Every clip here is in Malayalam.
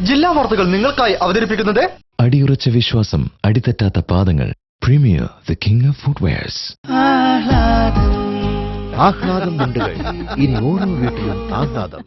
ജില്ലാ വാർത്തകൾ നിങ്ങൾക്കായി അവതരിപ്പിക്കുന്നത് അടിയുറച്ച വിശ്വാസം, അടിതെറ്റാത്ത പാദങ്ങൾ. Premier, the king of footwears. ആഹ്ലാദം മുണ്ടുകൾ, ഇനി ഓരോ വീട്ടിലും ആഹ്ലാദം.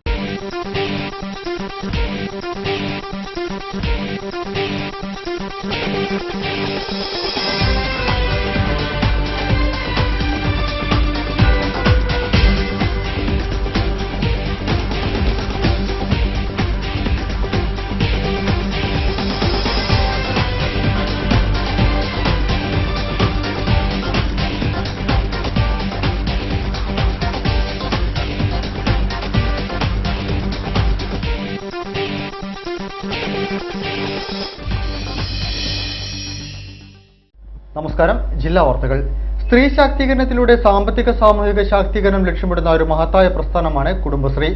നമസ്കാരം. ജില്ലാ വാർത്തകൾ. സ്ത്രീ ശാക്തീകരണത്തിലൂടെ സാമ്പത്തിക സാമൂഹിക ശാക്തീകരണം ലക്ഷ്യമിടുന്ന ഒരു മഹത്തായ പ്രസ്ഥാനമാണ് കുടുംബശ്രീ.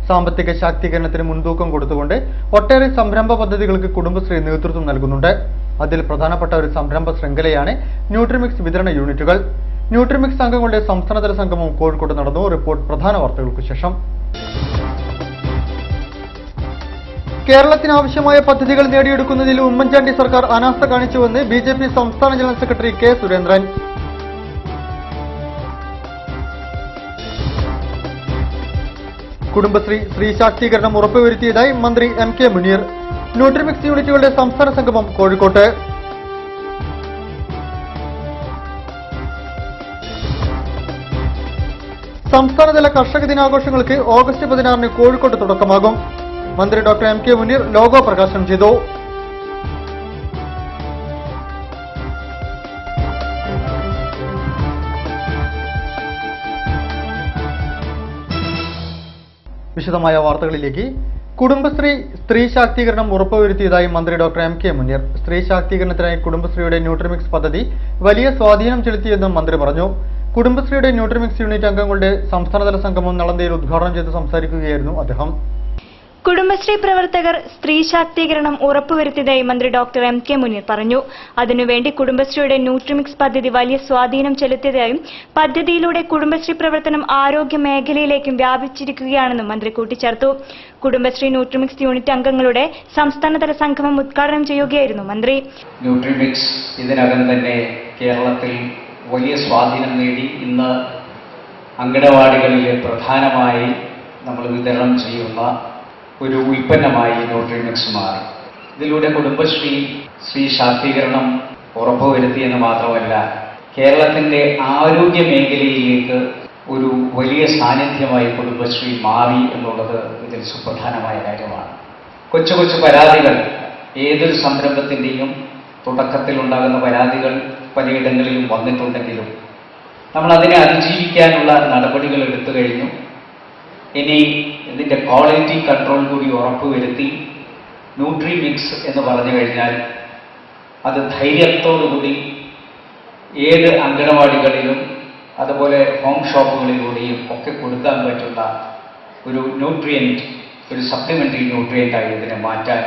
സാമ്പത്തിക ശാക്തീകരണത്തിന് മുൻതൂക്കം കൊടുത്തുകൊണ്ട് ഒട്ടേറെ സംരംഭ പദ്ധതികൾക്ക് കുടുംബശ്രീ നേതൃത്വം നൽകുന്നുണ്ട്. അതിൽ പ്രധാനപ്പെട്ട ഒരു സംരംഭ ശൃംഖലയാണ് ന്യൂട്രിമിക്സ് വിതരണ യൂണിറ്റുകൾ. ന്യൂട്രിമിക്സ് അംഗങ്ങളുടെ സംസ്ഥാനതല സംഗമം കോഴിക്കോട് നടന്നു. റിപ്പോർട്ട് പ്രധാന വാർത്തകൾക്ക് ശേഷം. കേരളത്തിനാവശ്യമായ പദ്ധതികൾ നേടിയെടുക്കുന്നതിൽ ഉമ്മൻചാണ്ടി സർക്കാർ അനാസ്ഥ കാണിച്ചുവെന്ന് ബിജെപി സംസ്ഥാന general secretary K Surendran. Kudumbashree സ്ത്രീ ശാക്തീകരണം ഉറപ്പുവരുത്തിയതായി മന്ത്രി എം കെ മുനീർ. ന്യൂട്രിമിക്സ് യൂണിറ്റുകളുടെ സംസ്ഥാന സംഗമം കോഴിക്കോട്ട്. സംസ്ഥാനതല കർഷക ദിനാഘോഷങ്ങൾക്ക് ഓഗസ്റ്റ് 16 കോഴിക്കോട്ട് തുടക്കമാകും. മന്ത്രി doctor M K Muneer logo പ്രകാശനം ചെയ്തു. വിശദമായ വാർത്തകളിലേക്ക്. കുടുംബശ്രീ സ്ത്രീ ശാക്തീകരണം ഉറപ്പുവരുത്തിയതായി മന്ത്രി ഡോക്ടർ എം കെ മുനീർ. സ്ത്രീ ശാക്തീകരണത്തിനായി കുടുംബശ്രീയുടെ ന്യൂട്രിമിക്സ് പദ്ധതി വലിയ സ്വാധീനം ചെലുത്തിയെന്നും മന്ത്രി പറഞ്ഞു. കുടുംബശ്രീയുടെ ന്യൂട്രിമിക്സ് യൂണിറ്റ് അംഗങ്ങളുടെ സംസ്ഥാനതല സംഗമം നളന്തയിൽ ഉദ്ഘാടനം ചെയ്ത് സംസാരിക്കുകയായിരുന്നു അദ്ദേഹം. കുടുംബശ്രീ പ്രവർത്തകർ സ്ത്രീ ശാക്തീകരണം ഉറപ്പുവരുത്തിയതായി മന്ത്രി ഡോക്ടർ എം കെ മുനീർ പറഞ്ഞു. അതിനുവേണ്ടി കുടുംബശ്രീയുടെ ന്യൂട്രിമിക്സ് പദ്ധതി വലിയ സ്വാധീനം ചെലുത്തിയതായും പദ്ധതിയിലൂടെ കുടുംബശ്രീ പ്രവർത്തനം ആരോഗ്യ മേഖലയിലേക്കും വ്യാപിച്ചിരിക്കുകയാണെന്നും മന്ത്രി കൂട്ടിച്ചേർത്തു. കുടുംബശ്രീ ന്യൂട്രിമിക്സ് യൂണിറ്റ് അംഗങ്ങളുടെ സംസ്ഥാനതല സംഗമം ഉദ്ഘാടനം ചെയ്യുകയായിരുന്നു മന്ത്രി. ന്യൂട്രിമിക്സ് ഇതിനകം തന്നെ കേരളത്തിൽ വലിയ സ്വാധീനം നേടി. ഇന്ന് അങ്കണവാടികളിൽ പ്രധാനമായി നമ്മൾ വിതരണം ചെയ്യുന്ന ഒരു ഉൽപ്പന്നമായി ന്യൂട്രിമിക്സ് മാറി. ഇതിലൂടെ കുടുംബശ്രീ സ്ത്രീ ശാക്തീകരണം ഉറപ്പുവരുത്തിയെന്ന് മാത്രമല്ല, കേരളത്തിൻ്റെ ആരോഗ്യ മേഖലയിലേക്ക് ഒരു വലിയ സാന്നിധ്യമായി കുടുംബശ്രീ മാറി എന്നുള്ളത് ഇതിൽ സുപ്രധാനമായ കാര്യമാണ്. കൊച്ചു കൊച്ചു പരാതികൾ, ഏതൊരു സംരംഭത്തിൻ്റെയും തുടക്കത്തിലുണ്ടാകുന്ന പരാതികൾ പലയിടങ്ങളിലും വന്നിട്ടുണ്ടെങ്കിലും നമ്മൾ അതിനെ അതിജീവിക്കാനുള്ള നടപടികൾ എടുത്തു കഴിഞ്ഞു. ഇനി ഇതിൻ്റെ ക്വാളിറ്റി കൺട്രോൾ കൂടി ഉറപ്പുവരുത്തി ന്യൂട്രിമിക്സ് എന്ന് പറഞ്ഞു കഴിഞ്ഞാൽ അത് ധൈര്യത്തോടുകൂടി ഏത് അങ്കണവാടികളിലും അതുപോലെ ഹോം ഷോപ്പുകളിലൂടെയും ഒക്കെ കൊടുക്കാൻ പറ്റുന്ന ഒരു ന്യൂട്രിയൻറ്റ്, ഒരു സപ്ലിമെൻ്ററി ന്യൂട്രിയൻ്റായി ഇതിനെ മാറ്റാൻ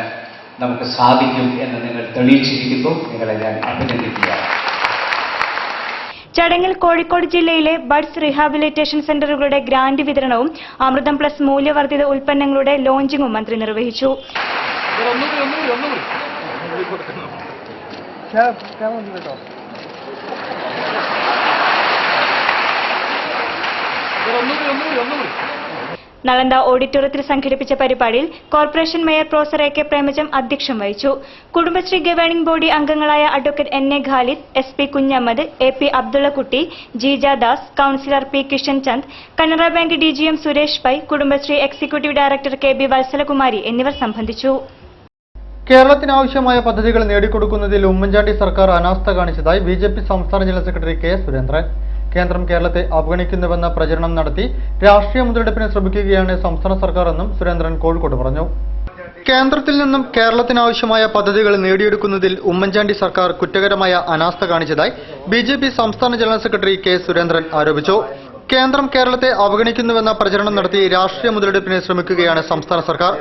നമുക്ക് സാധിക്കും എന്ന് നിങ്ങൾ തെളിയിച്ചിരിക്കുന്നു. നിങ്ങളെ ഞാൻ അഭിനന്ദിക്കുകയാണ്. ചടങ്ങിൽ കോഴിക്കോട് ജില്ലയിലെ ബഡ്സ് റീഹാബിലിറ്റേഷൻ സെന്ററുകളുടെ ഗ്രാന്റ് വിതരണവും അമൃതം പ്ലസ് മൂല്യവർദ്ധിത ഉൽപ്പന്നങ്ങളുടെ ലോഞ്ചിങ്ങും മന്ത്രി നിർവഹിച്ചു. നളന്ദ ഓഡിറ്റോറിയത്തിൽ സംഘടിപ്പിച്ച പരിപാടിയിൽ corporation mayor professor A K Premajam അധ്യക്ഷം വഹിച്ചു. കുടുംബശ്രീ ഗവേണിംഗ് ബോഡി അംഗങ്ങളായ advocate N A Khalid, S P Kunhammad, A P Abdullakutty, Jeeja Das, councillor P Kishan Chand, Canara bank DGM Suresh Pai, Kudumbashree executive director K B Valsalakumari എന്നിവർ സംബന്ധിച്ചു. കേരളത്തിനാവശ്യമായ പദ്ധതികൾ നേടിക്കൊടുക്കുന്നതിൽ ഉമ്മൻചാണ്ടി സർക്കാർ അനാസ്ഥ കാണിച്ചതായി ബിജെപി സംസ്ഥാന ജനറൽ സെക്രട്ടറി കെ സുരേന്ദ്രൻ. കേന്ദ്രം കേരളത്തെ അവഗണിക്കുന്നുവെന്ന പ്രചരണം നടത്തി രാഷ്ട്രീയ മുതലെടുപ്പിന് ശ്രമിക്കുകയാണ് സംസ്ഥാന സർക്കാർ എന്നും സുരേന്ദ്രൻ കോഴിക്കോട് പറഞ്ഞു. കേന്ദ്രത്തിൽ നിന്നും കേരളത്തിനാവശ്യമായ പദ്ധതികൾ നേടിയെടുക്കുന്നതിൽ ഉമ്മൻചാണ്ടി സർക്കാർ കുറ്റകരമായ അനാസ്ഥ കാണിച്ചതായി ബിജെപി സംസ്ഥാന ജനറൽ സെക്രട്ടറി കെ സുരേന്ദ്രൻ ആരോപിച്ചു. കേന്ദ്രം കേരളത്തെ അവഗണിക്കുന്നുവെന്ന പ്രചരണം നടത്തി രാഷ്ട്രീയ മുതലെടുപ്പിന് ശ്രമിക്കുകയാണ് സംസ്ഥാന സർക്കാർ.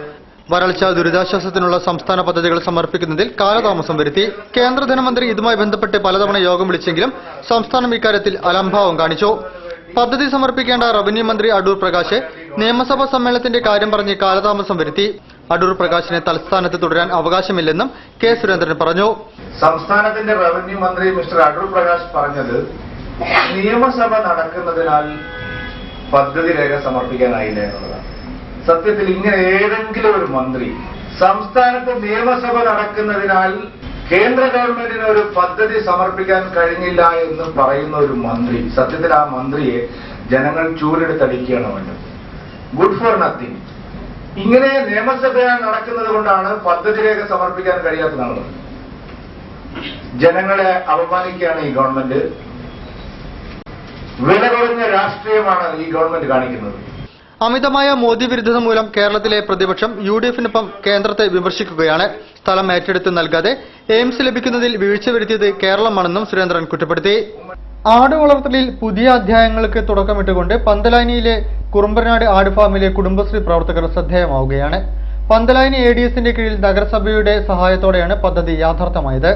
വരൾച്ച ദുരിതാശ്വാസത്തിനുള്ള സംസ്ഥാന പദ്ധതികൾ സമർപ്പിക്കുന്നതിൽ കാലതാമസം വരുത്തി. കേന്ദ്ര ധനമന്ത്രി ഇതുമായി ബന്ധപ്പെട്ട് പലതവണ യോഗം വിളിച്ചെങ്കിലും സംസ്ഥാനം ഇക്കാര്യത്തിൽ അലംഭാവം കാണിച്ചു. പദ്ധതി സമർപ്പിക്കേണ്ട റവന്യൂ മന്ത്രി അടൂർ പ്രകാശ് നിയമസഭാ സമ്മേളനത്തിന്റെ കാര്യം പറഞ്ഞ് കാലതാമസം വരുത്തി. അടൂർ പ്രകാശിനെ തലസ്ഥാനത്ത് തുടരാൻ അവകാശമില്ലെന്നും കെ സുരേന്ദ്രൻ പറഞ്ഞു. സംസ്ഥാനത്തിന്റെ റവന്യൂ മന്ത്രി മിസ്റ്റർ അടൂർ പ്രകാശ് പറഞ്ഞത് നിയമസഭ നടക്കുന്നതിനാൽ പദ്ധതി രേഖ സമർപ്പിക്കാനായില്ല എന്നുള്ളതാണ്. സത്യത്തിൽ ഇങ്ങനെ ഏതെങ്കിലും ഒരു മന്ത്രി സംസ്ഥാനത്ത് നിയമസഭ നടക്കുന്നതിനാൽ കേന്ദ്ര ഗവൺമെന്റിന് ഒരു പദ്ധതി സമർപ്പിക്കാൻ കഴിഞ്ഞില്ല എന്ന് പറയുന്ന ഒരു മന്ത്രി, സത്യത്തിൽ ആ മന്ത്രിയെ ജനങ്ങൾ ചൂലെടുത്തടിക്കുകയാണ് വേണ്ടത്. Good for nothing. ഇങ്ങനെ നിയമസഭ നടക്കുന്നത് കൊണ്ടാണ് പദ്ധതി രേഖ സമർപ്പിക്കാൻ കഴിയാത്തതാണ്. ജനങ്ങളെ അപമാനിക്കുകയാണ് ഈ ഗവൺമെന്റ്. വില കുറഞ്ഞ രാഷ്ട്രീയമാണ് ഈ ഗവൺമെന്റ് കാണിക്കുന്നത്. അമിതമായ മോദി വിരുദ്ധത മൂലം കേരളത്തിലെ പ്രതിപക്ഷം UDF-നൊപ്പം കേന്ദ്രത്തെ വിമർശിക്കുകയാണ്. സ്ഥലം ഏറ്റെടുത്ത് നൽകാതെ എയിംസ് ലഭിക്കുന്നതിൽ വീഴ്ച വരുത്തിയത് കേരളമാണെന്നും സുരേന്ദ്രൻ കുറ്റപ്പെടുത്തി. ആട് വളർത്തലിൽ പുതിയ അധ്യായങ്ങൾക്ക് തുടക്കമിട്ടുകൊണ്ട് പന്തലായനിയിലെ കുറുമ്പനാട് ആട് ഫാമിലെ കുടുംബശ്രീ പ്രവർത്തകർ ശ്രദ്ധേയമാവുകയാണ്. പന്തലായനി ADS-ന്റെ കീഴിൽ നഗരസഭയുടെ സഹായത്തോടെയാണ് പദ്ധതി യാഥാർത്ഥ്യമായത്.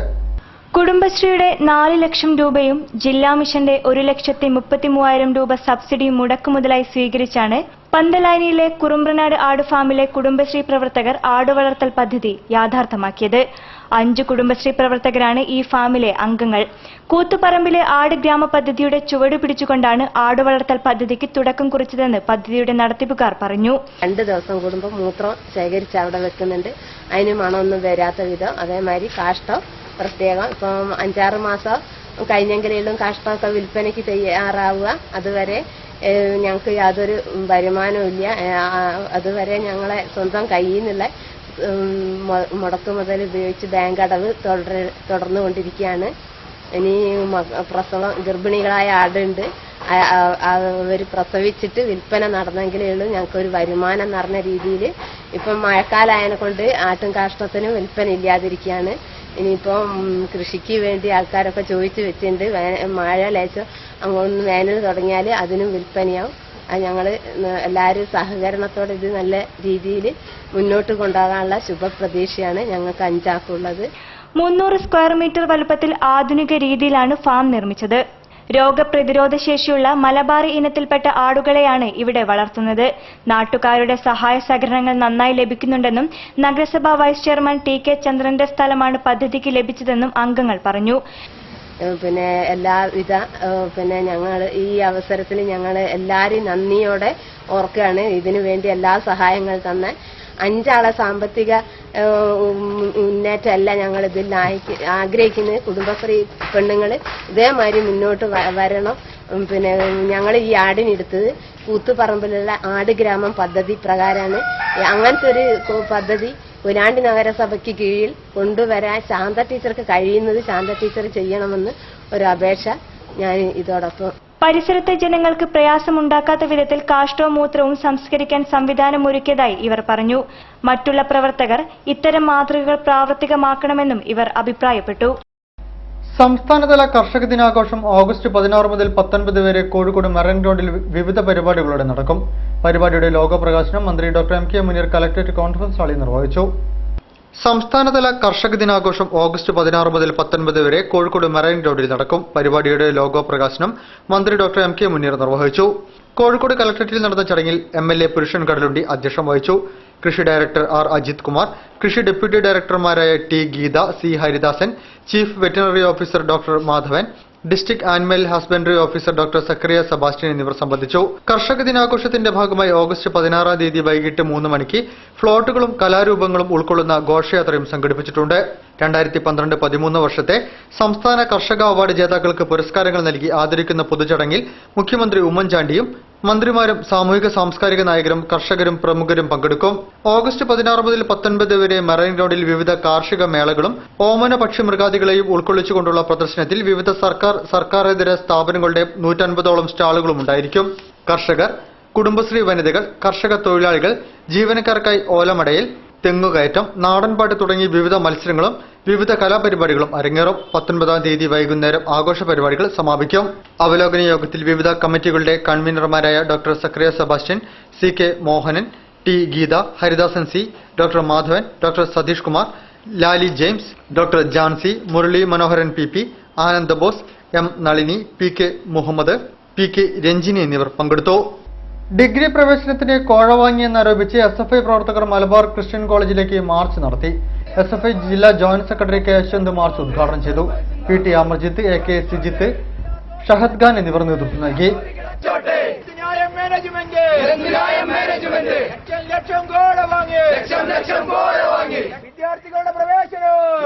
കുടുംബശ്രീയുടെ 4 ലക്ഷം രൂപയും ജില്ലാ മിഷന്റെ 1,33,000 രൂപ സബ്സിഡിയും മുടക്കുമുതലായി സ്വീകരിച്ചാണ് പന്തലായനിയിലെ കുറുമ്പ്രനാട് ആട് ഫാമിലെ കുടുംബശ്രീ പ്രവർത്തകർ ആടുവളർത്തൽ പദ്ധതി യാഥാർത്ഥ്യമാക്കിയത്. 5 കുടുംബശ്രീ പ്രവർത്തകരാണ് ഈ ഫാമിലെ അംഗങ്ങൾ. കൂത്തുപറമ്പിലെ ആട് ഗ്രാമ പദ്ധതിയുടെ ചുവട് പിടിച്ചുകൊണ്ടാണ് ആടുവളർത്തൽ പദ്ധതിക്ക് തുടക്കം കുറിച്ചതെന്ന് പദ്ധതിയുടെ നടത്തിപ്പുകാർ പറഞ്ഞു. 2 ദിവസം കൂടുമ്പോൾ മൂത്രം ശേഖരിച്ച് അവിടെ വെക്കുന്നുണ്ട്. അതിന് മണമൊന്നും വരാത്ത വിധം. അതേമാതിരി കാഷ്ടം പ്രത്യേകം ഇപ്പം 5-6 മാസം കഴിഞ്ഞെങ്കിലും കാഷ്ടമൊക്കെ വിൽപ്പനയ്ക്ക് തയ്യാറാവുക. അതുവരെ ഞങ്ങൾക്ക് യാതൊരു വരുമാനവും ഇല്ല. അതുവരെ ഞങ്ങളെ സ്വന്തം കയ്യിൽ നിന്നുള്ള മുടക്ക് മുതൽ ഉപയോഗിച്ച് ബാങ്ക് അടവ് തുടർന്നുകൊണ്ടിരിക്കുകയാണ്. ഇനി പ്രസവം ഗർഭിണികളായ ആടുണ്ട്. അവർ പ്രസവിച്ചിട്ട് വിൽപ്പന നടന്നെങ്കിലേ ഉള്ളൂ ഞങ്ങൾക്കൊരു വരുമാനം എന്ന് പറഞ്ഞ രീതിയിൽ. ഇപ്പം മഴക്കാലമായതിനെ കൊണ്ട് ആട്ടും കാഷ്ടത്തിന് വിൽപ്പന ഇല്ലാതിരിക്കുകയാണ്. ഇനിയിപ്പം കൃഷിക്ക് വേണ്ടി ആൾക്കാരൊക്കെ ചോദിച്ചു വെച്ചിട്ടുണ്ട്. മഴ ലേശം അങ്ങോട്ട് വേനൽ തുടങ്ങിയാൽ അതിനും വിൽപ്പനയാവും. അത് ഞങ്ങൾ എല്ലാവരും സഹകരണത്തോടെ ഇത് നല്ല രീതിയിൽ മുന്നോട്ട് കൊണ്ടുപോകാനുള്ള ശുഭപ്രതീക്ഷയാണ് ഞങ്ങൾക്ക് 5 ആൾക്കുള്ളത്. 300 സ്ക്വയർ മീറ്റർ വലുപ്പത്തിൽ ആധുനിക രീതിയിലാണ് ഫാം നിർമ്മിച്ചത്. രോഗപ്രതിരോധ ശേഷിയുള്ള മലബാറി ഇനത്തിൽപ്പെട്ട ആടുകളെയാണ് ഇവിടെ വളർത്തുന്നത്. നാട്ടുകാരുടെ സഹായ സഹകരണങ്ങൾ നന്നായി ലഭിക്കുന്നുണ്ടെന്നും നഗരസഭാ വൈസ് ചെയർമാൻ TK ചന്ദ്രന്റെ സ്ഥലമാണ് പദ്ധതിക്ക് ലഭിച്ചതെന്നും അംഗങ്ങൾ പറഞ്ഞു. പിന്നെ എല്ലാവിധ ഞങ്ങൾ ഈ അവസരത്തിൽ ഞങ്ങൾ എല്ലാവരെയും നന്ദിയോടെ ഓർക്കുകയാണ്. ഇതിനു വേണ്ടി എല്ലാ സഹായങ്ങൾ തന്ന 5 ആളെ സാമ്പത്തിക മുന്നേറ്റമല്ല ഞങ്ങൾ ഇതിൽ ആഗ്രഹിക്കുന്നത്. കുടുംബശ്രീ പെണ്ണുങ്ങൾ ഇതേമാതിരി മുന്നോട്ട് വരണം. പിന്നെ ഞങ്ങൾ ഈ ആടിനെടുത്തത് കൂത്തുപറമ്പിലുള്ള ആട് ഗ്രാമം പദ്ധതി പ്രകാരമാണ്. അങ്ങനത്തെ ഒരു പദ്ധതി കുനാണ്ടി നഗരസഭയ്ക്ക് കീഴിൽ കൊണ്ടുവരാൻ ശാന്ത ടീച്ചർക്ക് കഴിയുന്നത് ശാന്ത ടീച്ചർ ചെയ്യണമെന്ന് ഒരു അപേക്ഷ ഞാൻ ഇതോടൊപ്പം. പരിസരത്തെ ജനങ്ങൾക്ക് പ്രയാസമുണ്ടാക്കാത്ത വിധത്തിൽ കാഷ്ടവും മൂത്രവും സംസ്കരിക്കാൻ സംവിധാനമൊരുക്കിയതായി ഇവർ പറഞ്ഞു. മറ്റുള്ള പ്രവർത്തകർ ഇത്തരം മാതൃകകൾ പ്രാവർത്തികമാക്കണമെന്നും ഇവർ അഭിപ്രായപ്പെട്ടു. സംസ്ഥാനതല കർഷക ദിനാഘോഷം ഓഗസ്റ്റ് 16 മുതൽ 19 വരെ കോഴിക്കോട് മെറൈൻ ഗ്രൗണ്ടിൽ വിവിധ പരിപാടികളോടെ നടക്കും. പരിപാടിയുടെ ലോഗോ പ്രകാശനം മന്ത്രി doctor MK Muneer collectorate conference ഹാളിൽ നിർവഹിച്ചു. സംസ്ഥാനതല കർഷക ദിനാഘോഷം ഓഗസ്റ്റ് 16 മുതൽ 19 വരെ കോഴിക്കോട് മെറൈൻ ഗ്രൗണ്ടിൽ നടക്കും. പരിപാടിയുടെ ലോഗോ പ്രകാശനം മന്ത്രി ഡോക്ടർ MK മുനീർ നിർവഹിച്ചു. കോഴിക്കോട് കലക്ടറേറ്റിൽ നടന്ന ചടങ്ങിൽ MLA പുരുഷൻ കടലുണ്ടി അധ്യക്ഷം വഹിച്ചു. കൃഷി ഡയറക്ടർ R അജിത് കുമാർ, കൃഷി ഡെപ്യൂട്ടി ഡയറക്ടർമാരായ T Geetha, C Haridasan, chief veterinary officer doctor Madhavan, district animal husbandry officer doctor Zachariah Sebastian എന്നിവർ സംബന്ധിച്ചു. കർഷക ദിനാഘോഷത്തിന്റെ ഭാഗമായി ഓഗസ്റ്റ് 16 തീയതി വൈകിട്ട് 3 മണിക്ക് ഫ്ലോട്ടുകളും കലാരൂപങ്ങളും ഉൾക്കൊള്ളുന്ന ഘോഷയാത്രയും സംഘടിപ്പിച്ചിട്ടുണ്ട്. 2012-13 വർഷത്തെ സംസ്ഥാന കർഷക അവാർഡ് ജേതാക്കൾക്ക് പുരസ്കാരങ്ങൾ നൽകി ആദരിക്കുന്ന പൊതുചടങ്ങിൽ മുഖ്യമന്ത്രി ഉമ്മൻചാണ്ടിയും മന്ത്രിമാരും സാമൂഹിക സാംസ്കാരിക നായകരും കർഷകരും പ്രമുഖരും പങ്കെടുക്കും. ഓഗസ്റ്റ് 16 മുതൽ 19 വരെ മെറൈൻ ഗ്രൗണ്ടിൽ വിവിധ കാർഷിക മേളകളും ഓമന പക്ഷി മൃഗാദികളെയും ഉൾക്കൊള്ളിച്ചുകൊണ്ടുള്ള പ്രദർശനത്തിൽ വിവിധ സർക്കാരേതര സ്ഥാപനങ്ങളുടെ 150ഓളം സ്റ്റാളുകളും ഉണ്ടായിരിക്കും. കർഷകർ, കുടുംബശ്രീ വനിതകൾ, കർഷക തൊഴിലാളികൾ, ജീവനക്കാർക്കായി ഓലമടയിൽ, തെങ്ങുകയറ്റം, നാടൻപാട്ട് തുടങ്ങി വിവിധ മത്സരങ്ങളും വിവിധ കലാപരിപാടികളും അരങ്ങേറും. 19 തീയതി വൈകുന്നേരം ആഘോഷ പരിപാടികൾ സമാപിക്കും. അവലോകന യോഗത്തിൽ വിവിധ കമ്മിറ്റികളുടെ കൺവീനർമാരായ doctor Zachariah Sebastian, CK Mohanan, T Geetha, Haridasan C, doctor Madhavan, doctor Satheesh Kumar, Lali James, doctor Jancy, Murali Manoharan PP, Ananda Bose, M Nalini, PK Muhammad, PK Ranjini എന്നിവർ പങ്കെടുത്തു. ഡിഗ്രി പ്രവേശനത്തിന് കോഴ വാങ്ങിയെന്നാരോപിച്ച് SFI പ്രവർത്തകർ മലബാർ ക്രിസ്ത്യൻ കോളേജിലേക്ക് മാർച്ച് നടത്തി. SFI ജില്ലാ joint secretary K Yashwanth march ഉദ്ഘാടനം ചെയ്തു. PT അമർജിത്ത്, AK സിജിത്ത്, ഷഹദ് ഖാൻ എന്നിവർ നേതൃത്വം നൽകി.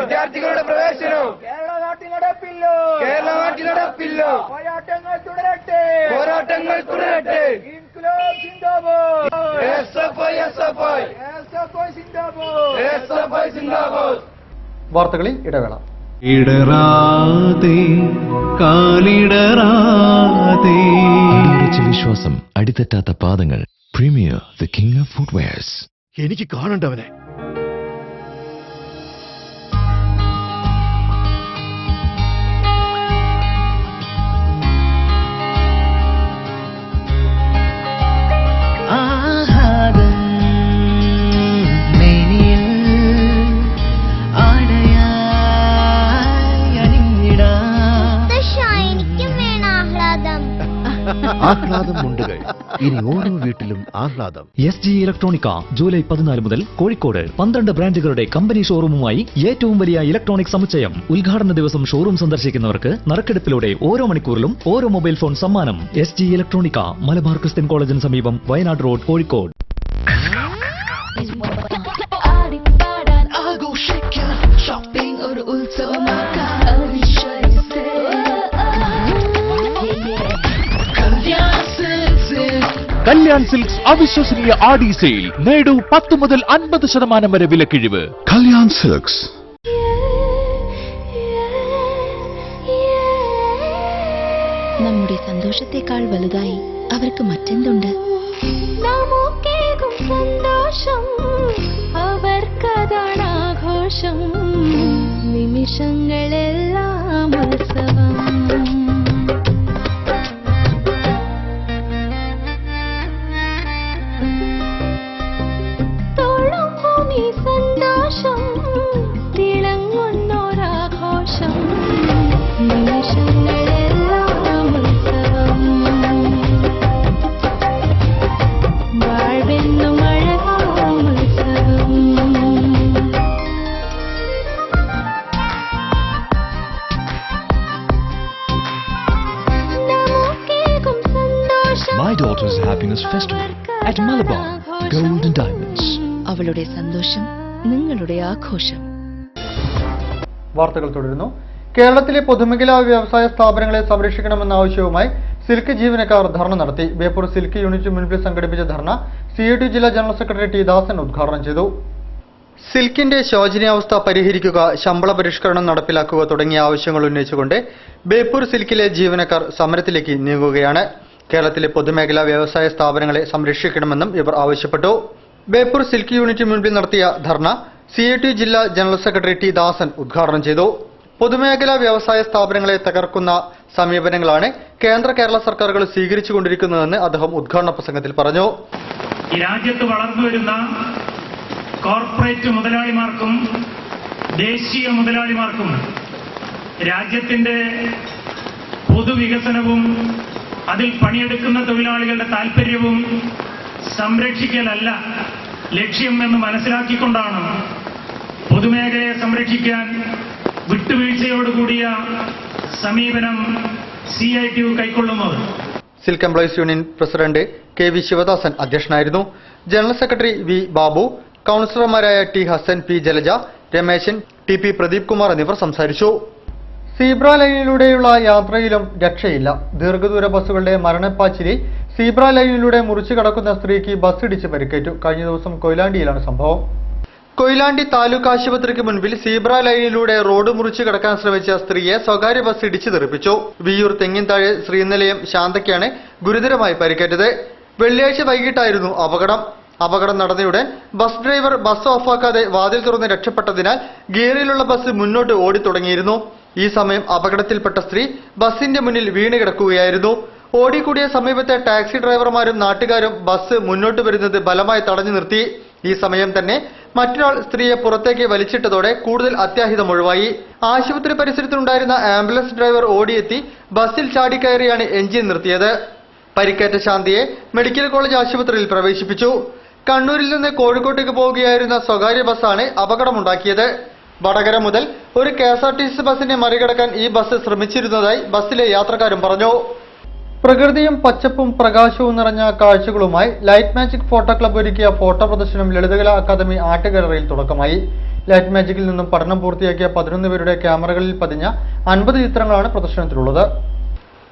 വിദ്യാർത്ഥികളുടെ പ്രവേശനവും കേരള നാട്ടിൽ നടപ്പില്ലോ. പോരാട്ടങ്ങൾ തുടരട്ടെ. വാർത്തകളിൽ ഇടവേള. ഇടറാതെ കാലിടറാതെ അടിയുറച്ച വിശ്വാസം, അടിതെറ്റാത്ത പാദങ്ങൾ. Premier the king of footwears. എനിക്ക് കാണണ്ടവനെ. ആഹ്ലാദം മുണ്ടുകൾ. ഇനി ഓരോ വീട്ടിലും ആഹ്ലാദം. SG ഇലക്ട്രോണിക്ക ജൂലൈ 14 മുതൽ കോഴിക്കോട് 12 ബ്രാൻഡുകളുടെ കമ്പനി ഷോറൂമുമായി ഏറ്റവും വലിയ ഇലക്ട്രോണിക് സമുച്ചയം. ഉദ്ഘാടന ദിവസം ഷോറൂം സന്ദർശിക്കുന്നവർക്ക് നറുക്കെടുപ്പിലൂടെ ഓരോ മണിക്കൂറിലും ഓരോ മൊബൈൽ ഫോൺ സമ്മാനം. SG ഇലക്ട്രോണിക്ക, മലബാർ ക്രിസ്ത്യൻ കോളേജിന് സമീപം, വയനാട് റോഡ്, കോഴിക്കോട്. കല്യാൺ സിൽക്സ് അവിശ്വസനീയ ആടി സെയിൽ. നേടൂ 10 മുതൽ 50% വരെ വിലക്കിഴിവ്. കല്യാൺ സിൽക്സ്. നമ്മുടെ സന്തോഷത്തെക്കാൾ വലുതായി അവർക്ക് മറ്റെന്തുണ്ട്? സന്തോഷം അവർക്കതാണ് ആഘോഷം. നിമിഷങ്ങളെല്ലാം ഉത്സവം. സന്തോഷം തിളങ്ങുന്നൊരാഘോഷം. നിമിഷങ്ങളെല്ലാം ഉത്സവം. വാഴ്വെന്നും അഴകാം ഉത്സവം. നമുക്കേകും സന്തോഷം. My daughter's happiness festival at Malabar Gold and Diamonds. അവളുടെ സന്തോഷം നിങ്ങളുടെ ആഘോഷം. വാർത്തകൾ തുടരുന്നു. കേരളത്തിലെ പൊതുമേഖലാ വ്യവസായ സ്ഥാപനങ്ങളെ സംരക്ഷിക്കണമെന്ന ആവശ്യവുമായി സിൽക്ക് ജീവനക്കാർ ധർണ നടത്തി. ബേപ്പൂർ സിൽക്ക് യൂണിറ്റ് മുൻപിൽ സംഘടിപ്പിച്ച ധർണ CIT ജില്ലാ ജനറൽ സെക്രട്ടറി T ദാസൻ ഉദ്ഘാടനം ചെയ്തു. സിൽക്കിന്റെ ശോചനീയാവസ്ഥ പരിഹരിക്കുക, ശമ്പള പരിഷ്കരണം നടപ്പിലാക്കുക തുടങ്ങിയ ആവശ്യങ്ങൾ ഉന്നയിച്ചുകൊണ്ട് ബേപ്പൂർ സിൽക്കിലെ ജീവനക്കാർ സമരത്തിലേക്ക് നീങ്ങുകയാണ്. കേരളത്തിലെ പൊതുമേഖലാ വ്യവസായ സ്ഥാപനങ്ങളെ സംരക്ഷിക്കണമെന്നും ഇവർ ആവശ്യപ്പെട്ടു. ബേപ്പൂർ സിൽക്ക് യൂണിറ്റ് മുൻപിൽ നടത്തിയ ധർണ CIT ജില്ലാ ജനറൽ സെക്രട്ടറി T ദാസൻ ഉദ്ഘാടനം ചെയ്തു. പൊതുമേഖലാ വ്യവസായ സ്ഥാപനങ്ങളെ തകർക്കുന്ന സമീപനങ്ങളാണ് കേന്ദ്ര കേരള സർക്കാരുകൾ സ്വീകരിച്ചുകൊണ്ടിരിക്കുന്നതെന്ന് അദ്ദേഹം ഉദ്ഘാടന പ്രസംഗത്തിൽ പറഞ്ഞു. ഈ രാജ്യത്ത് വളർന്നുവരുന്ന കോർപ്പറേറ്റ് മുതലാളിമാർക്കും ദേശീയ മുതലാളിമാർക്കും രാജ്യത്തിന്റെ പൊതുവികസനവും അതിൽ പണിയെടുക്കുന്ന തൊഴിലാളികളുടെ താൽപര്യവും സംരക്ഷിക്കലല്ല ലക്ഷ്യം എന്ന് മനസ്സിലാക്കിക്കൊണ്ടാണ് പൊതുമേഖലയെ സംരക്ഷിക്കാൻ വിട്ടുവീഴ്ചയോടുകൂടിയ സമീപനം CIT കൈക്കൊള്ളുന്നത്. Silk employees union president KV Sivadasan അധ്യക്ഷനായിരുന്നു. ജനറൽ സെക്രട്ടറി V ബാബു, കൌൺസിലർമാരായ T Hassan, P Jalaja, Rameshan, TP Pradeep Kumar എന്നിവർ സംസാരിച്ചു. സീബ്ര ലൈനിലൂടെയുള്ള യാത്രയിലും രക്ഷയില്ല. ദീർഘദൂര ബസ്സുകളുടെ മരണപ്പാച്ചിലിൽ സീബ്ര ലൈനിലൂടെ മുറിച്ചു കടക്കുന്ന സ്ത്രീക്ക് ബസ് ഇടിച്ച് പരിക്കേറ്റു. കഴിഞ്ഞ ദിവസം കൊയിലാണ്ടിയിലാണ് സംഭവം. കൊയിലാണ്ടി താലൂക്ക് ആശുപത്രിക്ക് മുൻപിൽ സീബ്ര ലൈനിലൂടെ റോഡ് മുറിച്ചു കടക്കാൻ ശ്രമിച്ച സ്ത്രീയെ സ്വകാര്യ ബസ് ഇടിച്ചു തെറിപ്പിച്ചു. വിയ്യൂർ തെങ്ങിൻതാഴെ ശ്രീനിലയം ശാന്തയ്ക്കാണ് ഗുരുതരമായി പരിക്കേറ്റത്. വെള്ളിയാഴ്ച വൈകിട്ടായിരുന്നു അപകടം നടന്നയുടൻ ബസ് ഡ്രൈവർ ബസ് ഓഫാക്കാതെ വാതിൽ തുറന്ന് രക്ഷപ്പെട്ടതിനാൽ ഗിയറിലുള്ള ബസ് മുന്നോട്ട് ഓടിത്തുടങ്ങിയിരുന്നു. ഈ സമയം അപകടത്തിൽപ്പെട്ട സ്ത്രീ ബസിന്റെ മുന്നിൽ വീണ് കിടക്കുകയായിരുന്നു. ഓടിക്കൂടിയ സമീപത്തെ ടാക്സി ഡ്രൈവർമാരും നാട്ടുകാരും ബസ് മുന്നോട്ട് വരുന്നത് ബലമായി തടഞ്ഞു നിർത്തി. ഈ സമയം തന്നെ മറ്റൊരാൾ സ്ത്രീയെ പുറത്തേക്ക് വലിച്ചിട്ടതോടെ കൂടുതൽ അത്യാഹിതം ഒഴിവായി. ആശുപത്രി പരിസരത്തുണ്ടായിരുന്ന ആംബുലൻസ് ഡ്രൈവർ ഓടിയെത്തി ബസ്സിൽ ചാടിക്കയറിയാണ് എഞ്ചിൻ നിർത്തിയത്. പരിക്കേറ്റ ശാന്തിയെ മെഡിക്കൽ കോളേജ് ആശുപത്രിയിൽ പ്രവേശിപ്പിച്ചു. കണ്ണൂരിൽ നിന്ന് കോഴിക്കോട്ടേക്ക് പോവുകയായിരുന്ന സ്വകാര്യ ബസ്സാണ് അപകടമുണ്ടാക്കിയത്. വടകര മുതൽ ഒരു KSRTC ബസിനെ മറികടക്കാൻ ഈ ബസ് ശ്രമിച്ചിരുന്നതായി ബസ്സിലെ യാത്രക്കാരും പറഞ്ഞു. പ്രകൃതിയും പച്ചപ്പും പ്രകാശവും നിറഞ്ഞ കാഴ്ചകളുമായി ലൈറ്റ് മാജിക് ഫോട്ടോ ക്ലബ്ബ് ഒരുക്കിയ ഫോട്ടോ പ്രദർശനം ലളിതകലാ അക്കാദമി ആർട്ട് ഗാലറിയിൽ തുടക്കമായി. ലൈറ്റ് മാജിക്കിൽ നിന്നും പഠനം പൂർത്തിയാക്കിയ 11 പേരുടെ ക്യാമറകളിൽ പതിഞ്ഞ 50 ചിത്രങ്ങളാണ് പ്രദർശനത്തിലുള്ളത്.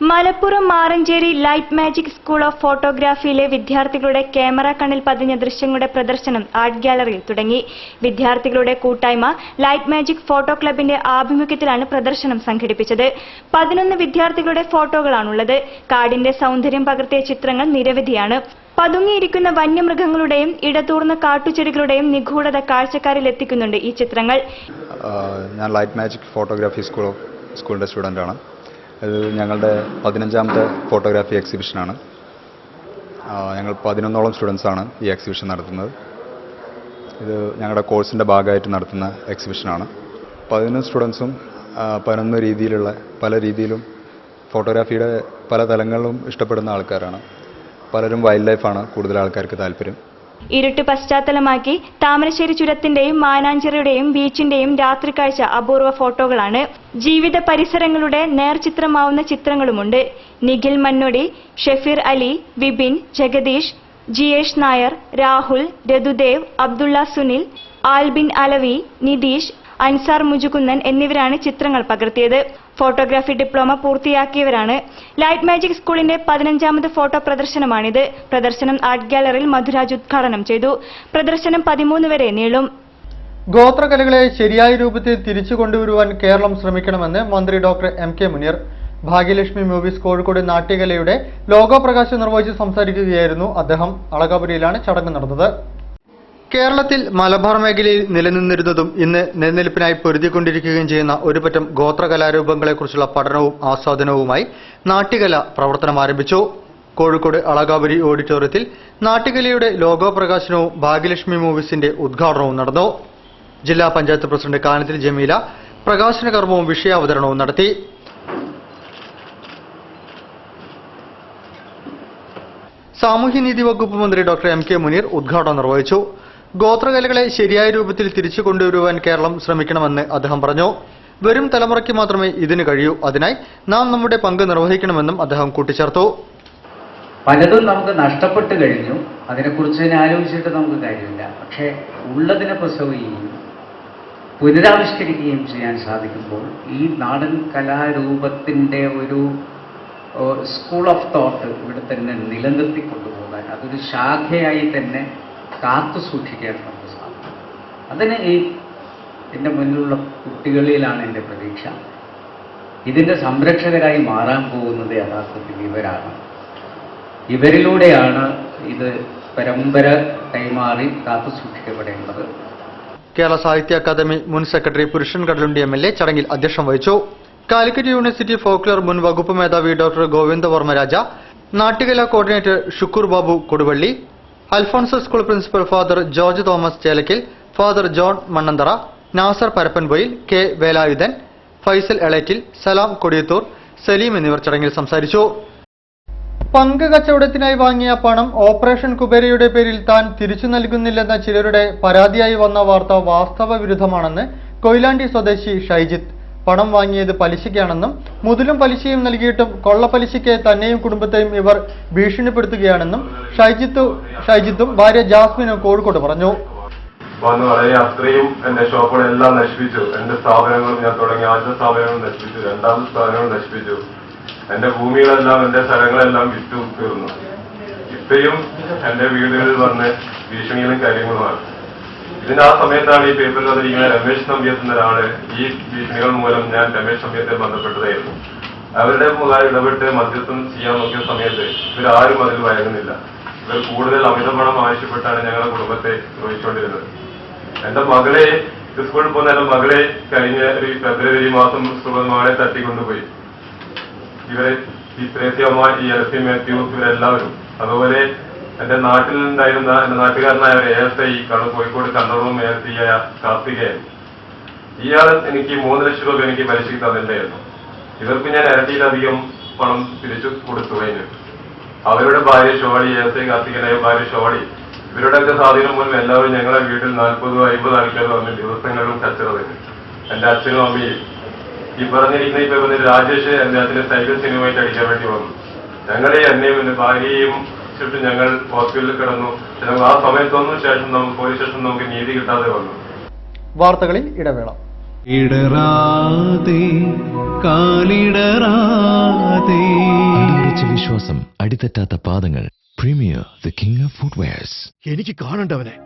Malappuram Maranchery light magic school of ഫോട്ടോഗ്രാഫിയിലെ വിദ്യാർത്ഥികളുടെ ക്യാമറ കണ്ണിൽ പതിഞ്ഞ ദൃശ്യങ്ങളുടെ പ്രദർശനം ആർട്ട് ഗാലറിയിൽ തുടങ്ങി. വിദ്യാർത്ഥികളുടെ കൂട്ടായ്മ ലൈറ്റ് മാജിക് ഫോട്ടോ ക്ലബിന്റെ ആഭിമുഖ്യത്തിലാണ് പ്രദർശനം സംഘടിപ്പിച്ചത്. 11 വിദ്യാർത്ഥികളുടെ ഫോട്ടോകളാണുള്ളത്. കാടിന്റെ സൗന്ദര്യം പകർത്തിയ ചിത്രങ്ങൾ നിരവധിയാണ്. പതുങ്ങിയിരിക്കുന്ന വന്യമൃഗങ്ങളുടെയും ഇടതൂർന്ന കാട്ടുചെടികളുടെയും നിഗൂഢത കാഴ്ചക്കാരിൽ എത്തിക്കുന്നുണ്ട് ഈ ചിത്രങ്ങൾ. ഞാൻ ലൈറ്റ് മാജിക് ഫോട്ടോഗ്രാഫി സ്കൂളിന്റെ സ്റ്റുഡൻ്റാണ്. ഇത് ഞങ്ങളുടെ 15ാമത്തെ ഫോട്ടോഗ്രാഫി എക്സിബിഷനാണ്. ഞങ്ങൾ 11ഓളം സ്റ്റുഡൻസാണ് ഈ എക്സിബിഷൻ നടത്തുന്നത്. ഇത് ഞങ്ങളുടെ കോഴ്സിൻ്റെ ഭാഗമായിട്ട് നടത്തുന്ന എക്സിബിഷനാണ്. 11 സ്റ്റുഡൻസും 11 രീതിയിലുള്ള പല രീതിയിലും ഫോട്ടോഗ്രാഫിയുടെ പല തലങ്ങളിലും ഇഷ്ടപ്പെടുന്ന ആൾക്കാരാണ്. പലരും വൈൽഡ് ലൈഫാണ് കൂടുതൽ ആൾക്കാർക്ക് താല്പര്യം. ഇരുട്ട് പശ്ചാത്തലമാക്കി താമരശ്ശേരി ചുരത്തിന്റെയും മാനാഞ്ചിറയുടെയും ബീച്ചിന്റെയും രാത്രി കാഴ്ച അപൂർവ ഫോട്ടോകളാണ്. ജീവിത പരിസരങ്ങളുടെ നേർചിത്രമാവുന്ന ചിത്രങ്ങളുമുണ്ട്. നിഖിൽ മന്നൊടി, ഷെഫീർ അലി, വിപിൻ, ജഗദീഷ്, ജിയേഷ് നായർ, രാഹുൽ, രതുദേവ്, അബ്ദുള്ള സുനിൽ, ആൽബിൻ അലവി, നിതീഷ്, അൻസാർ മുജുകുന്നൻ എന്നിവരാണ് ചിത്രങ്ങൾ പകർത്തിയത്. ഫോട്ടോഗ്രാഫി ഡിപ്ലോമ പൂർത്തിയാക്കിയവരാണ്. ലൈറ്റ് മാജിക് സ്കൂളിന്റെ 15ാമത് ഫോട്ടോ പ്രദർശനമാണിത്. പ്രദർശനം ആർട്ട് ഗാലറിയിൽ മധുരാജ് ഉദ്ഘാടനം ചെയ്തു. പ്രദർശനം 13 വരെ നീളും. ഗോത്രകലകളെ ശരിയായ രൂപത്തിൽ തിരിച്ചു കൊണ്ടുവരുവാൻ കേരളം ശ്രമിക്കണമെന്ന് മന്ത്രി doctor MK Muneer. Bhagyalakshmi movies Kozhikode നാട്യകലയുടെ ലോഗോ പ്രകാശനം നിർവഹിച്ച് സംസാരിക്കുകയായിരുന്നു അദ്ദേഹം. അളകാപുരിയിലാണ് ചടങ്ങ് നടന്നത്. കേരളത്തിൽ മലബാർ മേഖലയിൽ നിലനിന്നിരുന്നതും ഇന്ന് നിലനിൽപ്പിനായി പൊരുതിക്കൊണ്ടിരിക്കുകയും ചെയ്യുന്ന ഒരുപറ്റം ഗോത്രകലാരൂപങ്ങളെക്കുറിച്ചുള്ള പഠനവും ആസ്വാദനവുമായി നാട്യകല പ്രവർത്തനം ആരംഭിച്ചു. കോഴിക്കോട് അളകാപുരി ഓഡിറ്റോറിയത്തിൽ നാട്യകലയുടെ ലോഗോ പ്രകാശനവും ഭാഗ്യലക്ഷ്മി മൂവീസിന്റെ ഉദ്ഘാടനവും നടന്നു. ജില്ലാ പഞ്ചായത്ത് പ്രസിഡന്റ് കാനത്തിൽ ജമീല പ്രകാശന കർമ്മവും വിഷയാവതരണവും നടത്തി. സാമൂഹ്യനീതി വകുപ്പ് മന്ത്രി ഡോക്ടർ MK മുനീർ ഉദ്ഘാടനം നിർവഹിച്ചു. ഗോത്രകലകളെ ശരിയായ രൂപത്തിൽ തിരിച്ചു കൊണ്ടുവരുവാൻ കേരളം ശ്രമിക്കണമെന്ന് അദ്ദേഹം പറഞ്ഞു. വരും തലമുറയ്ക്ക് മാത്രമേ ഇതിന് കഴിയൂ. അതിനായി നാം നമ്മുടെ പങ്ക് നിർവഹിക്കണമെന്നും അദ്ദേഹം കൂട്ടിച്ചേർത്തു. പലതും നമുക്ക് നഷ്ടപ്പെട്ടു കഴിഞ്ഞു. അതിനെക്കുറിച്ച് ആലോചിച്ചിട്ട് നമുക്ക് കാര്യമില്ല. പക്ഷേ ഉള്ളതിനെ പ്രസവിക്കുകയും പുനരാവിഷ്കരിക്കുകയും ചെയ്യാൻ സാധിക്കുമ്പോൾ ഈ നാടൻ കലാരൂപത്തിൻ്റെ ഒരു സ്കൂൾ ഓഫ് തോട്ട് ഇവിടെ തന്നെ നിലനിർത്തിക്കൊണ്ടുപോകാൻ, അതൊരു ശാഖയായി തന്നെ കാത്തു സൂക്ഷിക്കാൻ നമുക്ക് സാധിക്കും. അതിന് എൻ്റെ മുന്നിലുള്ള കുട്ടികളിലാണ് എൻ്റെ പ്രതീക്ഷ. ഇതിൻ്റെ സംരക്ഷകരായി മാറാൻ പോകുന്നത് യഥാർത്ഥത്തിൽ ഇവരാണ്. ഇവരിലൂടെയാണ് ഇത് പരമ്പര കൈമാറി കാത്തു സൂക്ഷിക്കപ്പെടേണ്ടത്. കേരള സാഹിത്യ അക്കാദമി മുൻ സെക്രട്ടറി പുരുഷൻ കടലുണ്ടി MLA ചടങ്ങിൽ അധ്യക്ഷം വഹിച്ചു. കാലിക്കറ്റ് യൂണിവേഴ്സിറ്റി ഫോക്ലോർ മുൻ വകുപ്പ് മേധാവി doctor Govindavarma Raja, Natyakala coordinator Shukoor Babu Koduvally, Alphonsus school principal father George Thomas Chelakkil, father John Mannanthara, Nasar Parappanpoyil, K Velayudhan, Faisal Elettil, Salam Kodiyathur, Saleem എന്നിവർ ചടങ്ങിൽ സംസാരിച്ചു. പങ്ക് കച്ചവടത്തിനായി വാങ്ങിയ പണം ഓപ്പറേഷൻ കുബേരയുടെ പേരിൽ താൻ തിരിച്ചു നൽകുന്നില്ലെന്ന ചിലരുടെ പരാതിയായി വന്ന വാർത്ത വാസ്തവ വിരുദ്ധമാണെന്ന് കൊയിലാണ്ടി സ്വദേശി ഷൈജിത്ത്. പണം വാങ്ങിയത് പലിശയ്ക്കാണെന്നും മുതലും പലിശയും നൽകിയിട്ടും കൊള്ളപ്പലിശയ്ക്ക് തന്നെയും കുടുംബത്തെയും ഇവർ ഭീഷണിപ്പെടുത്തുകയാണെന്നും ഷൈജിത്തും ഭാര്യ ജാസ്മിനും കോഴിക്കോട് പറഞ്ഞു. വന്ന് പറയാൻ അത്രയും എന്റെ ഷോപ്പുകളെല്ലാം നശിപ്പിച്ചു. എന്റെ സ്ഥാപനങ്ങളും ഞാൻ തുടങ്ങിയ ആദ്യത്തെ സ്ഥാപനങ്ങളും നശിപ്പിച്ചു, രണ്ടാമത്തെ സ്ഥാപനങ്ങളും നശിപ്പിച്ചു. എന്റെ ഭൂമികളെല്ലാം എന്റെ സ്ഥലങ്ങളെല്ലാം വിറ്റു തീർന്നു. ഇത്രയും എന്റെ വീടുകളിൽ വന്ന് ഭീഷണികളും കാര്യങ്ങളുമാണ്. ഇതിന് ആ സമയത്താണ് ഈ പേപ്പറിൽ വന്നിരിക്കുന്ന രമേശ് നമ്പ്യത്ത് എന്ന ഒരാള് ഈ ഭീഷണികൾ മൂലം ഞാൻ രമേശ് നമ്പ്യത്തെ ബന്ധപ്പെട്ടതായിരുന്നു. അവരുടെ മുഖായി ഇടപെട്ട് മധ്യസ്ഥം ചെയ്യാൻ നോക്കിയ സമയത്ത് ഇവരാരും അതിൽ വഴങ്ങുന്നില്ല. ഇവർ കൂടുതൽ അമിതപണം ആവശ്യപ്പെട്ടാണ് ഞങ്ങളുടെ കുടുംബത്തെ ദ്രോഹിച്ചുകൊണ്ടിരുന്നത്. എന്റെ മകളെ സ്കൂളിൽ പോകുന്ന എന്റെ മകളെ കഴിഞ്ഞ ഒരു ഫെബ്രുവരി മാസം മകളെ തട്ടിക്കൊണ്ടുപോയി. ഇവരെ ഈ ത്രേസ്യമ്മ, ഈ എൽസി മാത്യു, ഇവരെല്ലാവരും, അതുപോലെ എന്റെ നാട്ടിൽ ഉണ്ടായിരുന്ന എന്റെ നാട്ടുകാരനായ ഒരു ASI കോഴിക്കോട് കണ്ണൂറും ASI ആയ കാർത്തികേയൻ, ഇയാൾ എനിക്ക് 3 ലക്ഷം രൂപ എനിക്ക് പലിശയ്ക്ക് തന്നിട്ടുണ്ടായിരുന്നു. ഇവർക്ക് ഞാൻ ഇരട്ടിയിലധികം പണം തിരിച്ചു കൊടുത്തു കഴിഞ്ഞു. അവരുടെ ഭാര്യ ഷോളി, എസ് ഐ കാർത്തികനായ ഭാര്യ ഷോളി, ഇവരുടെയൊക്കെ സ്വാധീനം മൂലം എല്ലാവരും ഞങ്ങളെ വീട്ടിൽ 40-50 ആൾക്കാർ വന്ന് ദിവസങ്ങളിലും കച്ചറ തരും. എന്റെ അച്ഛനും അമ്മയും ഈ പറഞ്ഞിരിക്കുന്ന രാജേഷ് എന്റെ അച്ഛനെ സൈക്കിൾ സിനിമയായിട്ട് അടിക്കാൻ വേണ്ടി വന്നു. ഞങ്ങളെ എന്നെയും എന്റെ ഭാര്യയെയും ചുറ്റും ഞങ്ങൾ ഹോസ്പിറ്റലിൽ കിടന്നു. ആ സമയത്തൊന്നും ശേഷം പോലീസ് സ്റ്റേഷൻ നമുക്ക് നീതി കിട്ടാതെ വന്നു. വാർത്തകളിൽ ഇടവേള. അടിയുറച്ച വിശ്വാസം, അടിതെറ്റാത്ത പാദങ്ങൾ. Premier the king of footwears. എനിക്ക് കാണണ്ടവനെ.